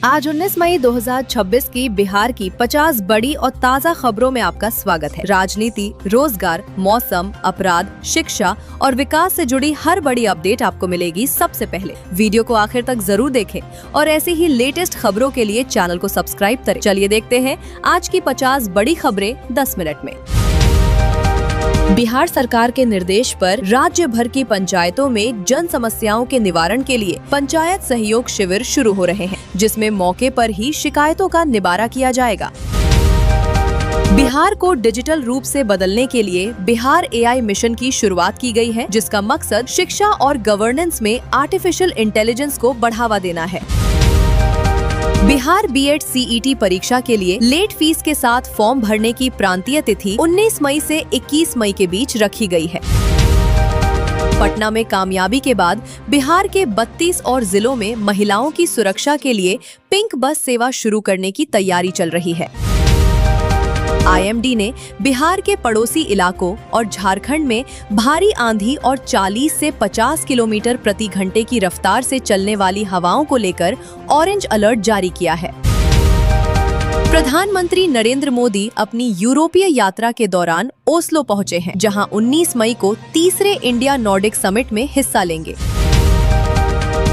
आज 19 मई 2026 की बिहार की 50 बड़ी और ताज़ा खबरों में आपका स्वागत है। राजनीति, रोजगार, मौसम, अपराध, शिक्षा और विकास से जुड़ी हर बड़ी अपडेट आपको मिलेगी सबसे पहले। वीडियो को आखिर तक जरूर देखें और ऐसी ही लेटेस्ट खबरों के लिए चैनल को सब्सक्राइब करें। चलिए देखते हैं आज की 50 बड़ी खबरें 10 मिनट में। बिहार सरकार के निर्देश पर राज्य भर की पंचायतों में जन समस्याओं के निवारण के लिए पंचायत सहयोग शिविर शुरू हो रहे हैं, जिसमें मौके पर ही शिकायतों का निवारा किया जाएगा। बिहार को डिजिटल रूप से बदलने के लिए बिहार AI मिशन की शुरुआत की गई है, जिसका मकसद शिक्षा और गवर्नेंस में आर्टिफिशियल इंटेलिजेंस को बढ़ावा देना है। बिहार B.Ed CET परीक्षा के लिए लेट फीस के साथ फॉर्म भरने की प्रांतीय तिथि 19 मई से 21 मई के बीच रखी गई है। पटना में कामयाबी के बाद बिहार के 32 और जिलों में महिलाओं की सुरक्षा के लिए पिंक बस सेवा शुरू करने की तैयारी चल रही है। IMD ने बिहार के पड़ोसी इलाकों और झारखंड में भारी आंधी और 40 से 50 किलोमीटर प्रति घंटे की रफ्तार से चलने वाली हवाओं को लेकर ऑरेंज अलर्ट जारी किया है। प्रधानमंत्री नरेंद्र मोदी अपनी यूरोपीय यात्रा के दौरान ओस्लो पहुंचे हैं, जहां 19 मई को तीसरे इंडिया नॉर्डिक समिट में हिस्सा लेंगे।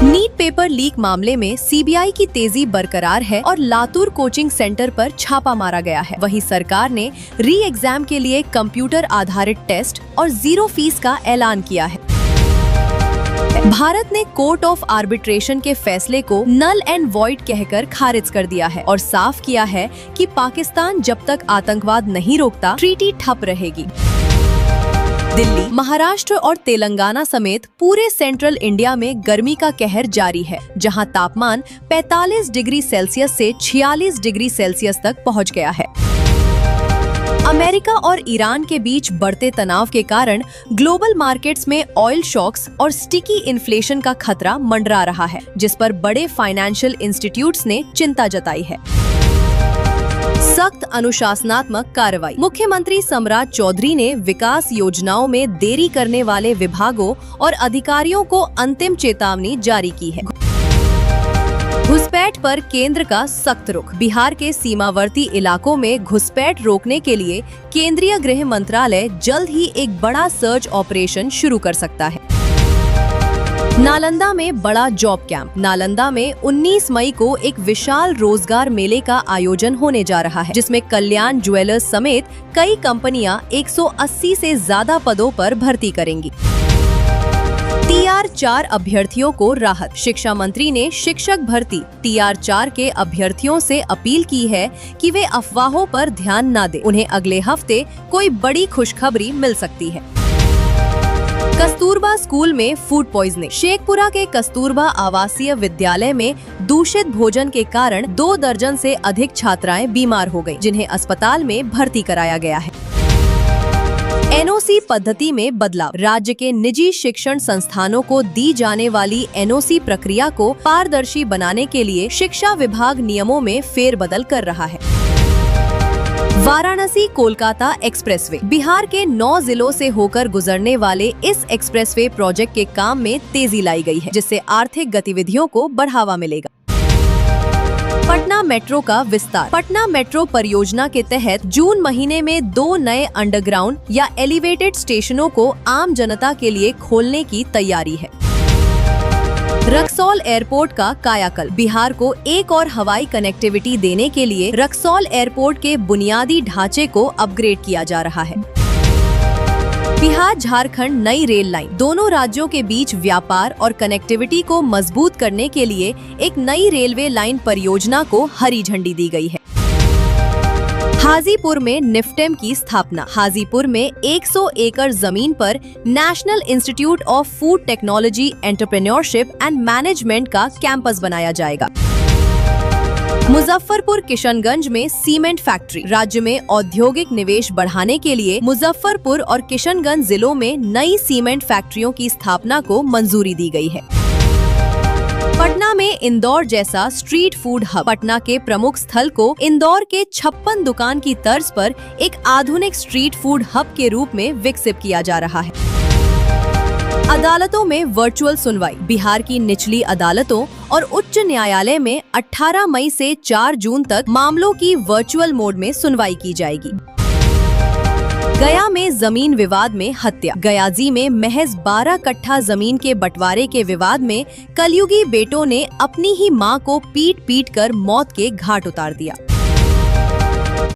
नीट पेपर लीक मामले में CBI की तेजी बरकरार है और लातूर कोचिंग सेंटर पर छापा मारा गया है। वहीं सरकार ने री एग्जाम के लिए कंप्यूटर आधारित टेस्ट और 0 फीस का ऐलान किया है। भारत ने कोर्ट ऑफ आर्बिट्रेशन के फैसले को नल एंड वॉइड कहकर खारिज कर दिया है और साफ किया है कि पाकिस्तान जब तक आतंकवाद नहीं रोकता, ट्रीटी ठप रहेगी। दिल्ली, महाराष्ट्र और तेलंगाना समेत पूरे सेंट्रल इंडिया में गर्मी का कहर जारी है, जहां तापमान 45 डिग्री सेल्सियस से 46 डिग्री सेल्सियस तक पहुंच गया है। अमेरिका और ईरान के बीच बढ़ते तनाव के कारण ग्लोबल मार्केट्स में ऑयल शॉक्स और स्टिकी इन्फ्लेशन का खतरा मंडरा रहा है, जिस पर बड़े फाइनेंशियल इंस्टीट्यूट्स ने चिंता जताई है। सख्त अनुशासनात्मक कार्रवाई। मुख्यमंत्री सम्राट चौधरी ने विकास योजनाओं में देरी करने वाले विभागों और अधिकारियों को अंतिम चेतावनी जारी की है। घुसपैठ पर केंद्र का सख्त रुख। बिहार के सीमावर्ती इलाकों में घुसपैठ रोकने के लिए केंद्रीय गृह मंत्रालय जल्द ही एक बड़ा सर्च ऑपरेशन शुरू कर सकता है। नालंदा में बड़ा जॉब कैंप। नालंदा में 19 मई को एक विशाल रोजगार मेले का आयोजन होने जा रहा है, जिसमें कल्याण ज्वेलर्स समेत कई कंपनियां 180 से ज्यादा पदों पर भर्ती करेंगी। TR4 अभ्यर्थियों को राहत। शिक्षा मंत्री ने शिक्षक भर्ती TR4 के अभ्यर्थियों से अपील की है कि वे अफवाहों पर ध्यान न दें। उन्हें अगले हफ्ते कोई बड़ी खुशखबरी मिल सकती है। कस्तूरबा स्कूल में फूड पॉइजनिंग। शेखपुरा के कस्तूरबा आवासीय विद्यालय में दूषित भोजन के कारण 2 दर्जन से अधिक छात्राएं बीमार हो गईं, जिन्हें अस्पताल में भर्ती कराया गया है। NOC पद्धति में बदलाव। राज्य के निजी शिक्षण संस्थानों को दी जाने वाली NOC प्रक्रिया को पारदर्शी बनाने के लिए शिक्षा विभाग नियमों में फेरबदल कर रहा है। वाराणसी कोलकाता एक्सप्रेसवे। बिहार के 9 जिलों से होकर गुजरने वाले इस एक्सप्रेसवे प्रोजेक्ट के काम में तेजी लाई गई है, जिससे आर्थिक गतिविधियों को बढ़ावा मिलेगा। पटना मेट्रो का विस्तार। पटना मेट्रो परियोजना के तहत जून महीने में 2 नए अंडरग्राउंड या एलिवेटेड स्टेशनों को आम जनता के लिए खोलने की तैयारी है। रक्सौल एयरपोर्ट का कायाकल्प। बिहार को एक और हवाई कनेक्टिविटी देने के लिए रक्सौल एयरपोर्ट के बुनियादी ढांचे को अपग्रेड किया जा रहा है। बिहार झारखंड नई रेल लाइन। दोनों राज्यों के बीच व्यापार और कनेक्टिविटी को मजबूत करने के लिए एक नई रेलवे लाइन परियोजना को हरी झंडी दी गई है। हाजीपुर में निफ्टेम की स्थापना। हाजीपुर में 100 एकड़ जमीन पर national institute of food technology, entrepreneurship and management का कैंपस बनाया जाएगा। मुजफ्फरपुर किशनगंज में सीमेंट फैक्ट्री। राज्य में औद्योगिक निवेश बढ़ाने के लिए मुजफ्फरपुर और किशनगंज जिलों में नई सीमेंट फैक्ट्रियों की स्थापना को मंजूरी दी गई है। पटना में इंदौर जैसा स्ट्रीट फूड हब। पटना के प्रमुख स्थल को इंदौर के 56 दुकान की तर्ज पर एक आधुनिक स्ट्रीट फूड हब के रूप में विकसित किया जा रहा है। अदालतों में वर्चुअल सुनवाई। बिहार की निचली अदालतों और उच्च न्यायालय में 18 मई से 4 जून तक मामलों की वर्चुअल मोड में सुनवाई की जाएगी। गया में जमीन विवाद में हत्या। गयाजी में महज 12 कट्ठा जमीन के बंटवारे के विवाद में कलयुगी बेटों ने अपनी ही मां को पीट कर मौत के घाट उतार दिया।